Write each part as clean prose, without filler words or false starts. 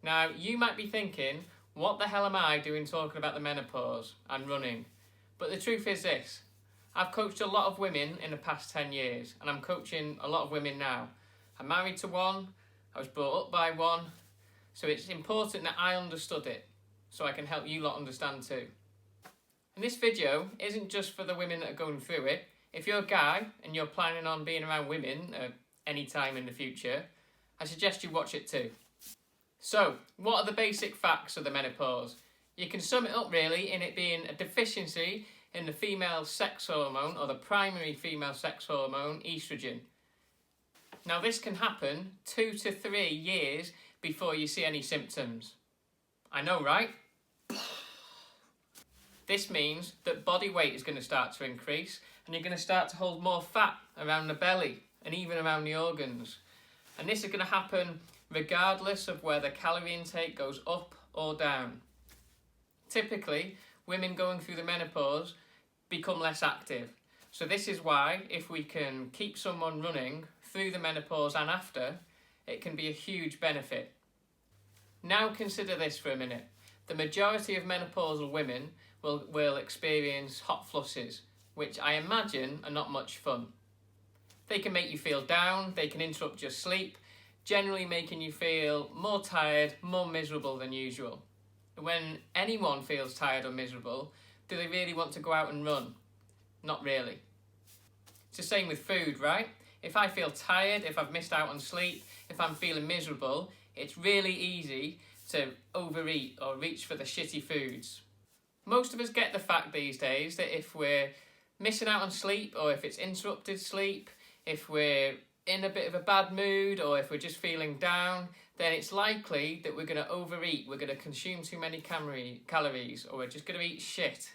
Now, you might be thinking, what the hell am I doing talking about the menopause and running? But the truth is this, I've coached a lot of women in the past 10 years, and I'm coaching a lot of women now. I'm married to one, I was brought up by one, so it's important that I understood it, so I can help you lot understand too. And this video isn't just for the women that are going through it. If you're a guy and you're planning on being around women any time in the future, I suggest you watch it too. So, what are the basic facts of the menopause? You can sum it up really in it being a deficiency in the female sex hormone, or the primary female sex hormone, estrogen. Now this can happen 2 to 3 years before you see any symptoms. I know, right? This means that body weight is going to start to increase, and you're going to start to hold more fat around the belly and even around the organs. And this is going to happen regardless of whether calorie intake goes up or down. Typically, women going through the menopause become less active. So this is why, if we can keep someone running through the menopause and after, it can be a huge benefit. Now consider this for a minute. The majority of menopausal women will experience hot flushes, which I imagine are not much fun. They can make you feel down, they can interrupt your sleep, generally making you feel more tired, more miserable than usual. When anyone feels tired or miserable, do they really want to go out and run? Not really. It's the same with food, right? If I feel tired, if I've missed out on sleep, if I'm feeling miserable, it's really easy to overeat or reach for the shitty foods. Most of us get the fact these days that if we're missing out on sleep, or if it's interrupted sleep, if we're in a bit of a bad mood, or if we're just feeling down, then it's likely that we're going to overeat, we're going to consume too many calories, or we're just going to eat shit.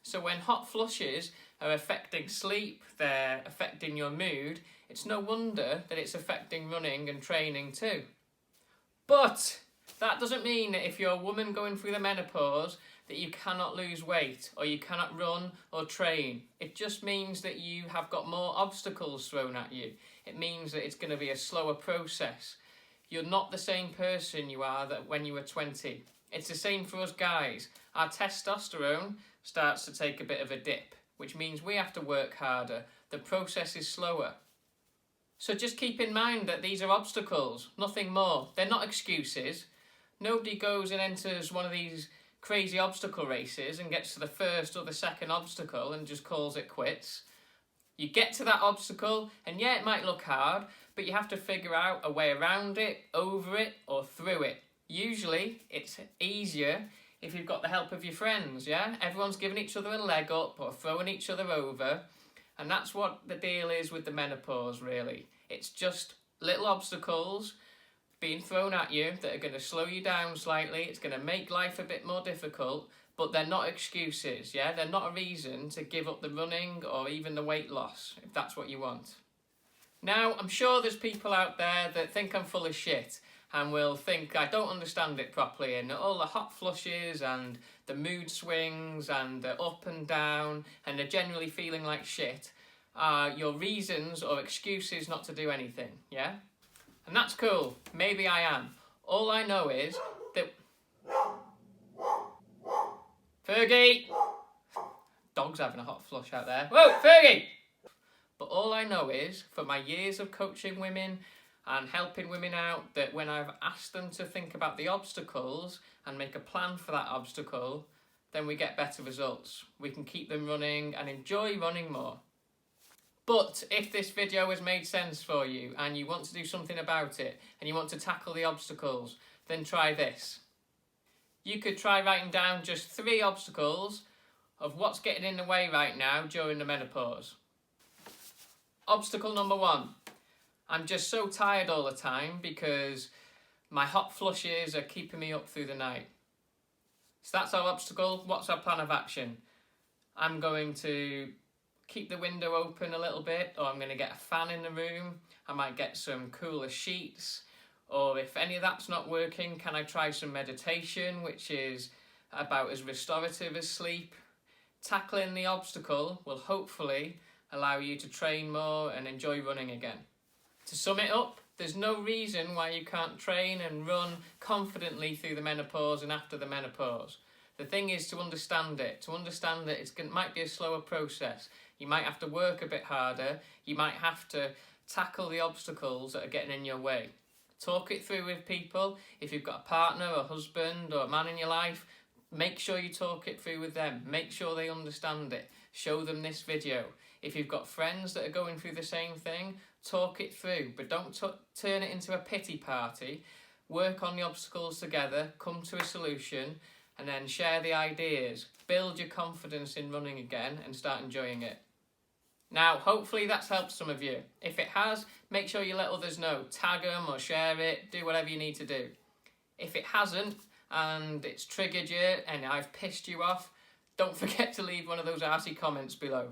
So when hot flushes are affecting sleep, they're affecting your mood, it's no wonder that it's affecting running and training too. But that doesn't mean that if you're a woman going through the menopause that you cannot lose weight or you cannot run or train. It just means that you have got more obstacles thrown at you. It means that it's going to be a slower process. You're not the same person you are that when you were 20. It's the same for us guys. Our testosterone starts to take a bit of a dip, which means we have to work harder. The process is slower. So just keep in mind that these are obstacles, nothing more. They're not excuses. Nobody goes and enters one of these crazy obstacle races and gets to the first or the second obstacle and just calls it quits. You get to that obstacle, and yeah, it might look hard, but you have to figure out a way around it, over it, or through it. Usually, it's easier if you've got the help of your friends, yeah? Everyone's giving each other a leg up or throwing each other over, and that's what the deal is with the menopause, really. It's just little obstacles being thrown at you that are going to slow you down slightly. It's going to make life a bit more difficult, but they're not excuses, yeah? They're not a reason to give up the running or even the weight loss, if that's what you want. Now, I'm sure there's people out there that think I'm full of shit and will think I don't understand it properly, and all the hot flushes and the mood swings and the up and down and the generally feeling like shit are your reasons or excuses not to do anything, yeah? And that's cool. Maybe I am. All I know is that... Fergie! Dog's having a hot flush out there. Whoa, Fergie! But all I know is, for my years of coaching women and helping women out, that when I've asked them to think about the obstacles and make a plan for that obstacle, then we get better results. We can keep them running and enjoy running more. But if this video has made sense for you and you want to do something about it and you want to tackle the obstacles, then try this. You could try writing down just 3 obstacles of what's getting in the way right now during the menopause. Obstacle number 1. I'm just so tired all the time because my hot flushes are keeping me up through the night. So that's our obstacle. What's our plan of action? I'm going to keep the window open a little bit, or I'm going to get a fan in the room. I might get some cooler sheets, or if any of that's not working, can I try some meditation, which is about as restorative as sleep. Tackling the obstacle will hopefully allow you to train more and enjoy running again. To sum it up, There's no reason why you can't train and run confidently through the menopause and after the menopause. The thing is to understand it. To understand that it might be a slower process. You might have to work a bit harder. You might have to tackle the obstacles that are getting in your way. Talk it through with people. If you've got a partner or husband or a man in your life, make sure you talk it through with them. Make sure they understand it. Show them this video. If you've got friends that are going through the same thing, talk it through. But don't turn it into a pity party. Work on the obstacles together, come to a solution, and then share the ideas. Build your confidence in running again and start enjoying it. Now, hopefully that's helped some of you. If it has, make sure you let others know. Tag them or share it, do whatever you need to do. If it hasn't, and it's triggered you, and I've pissed you off, don't forget to leave one of those arsey comments below.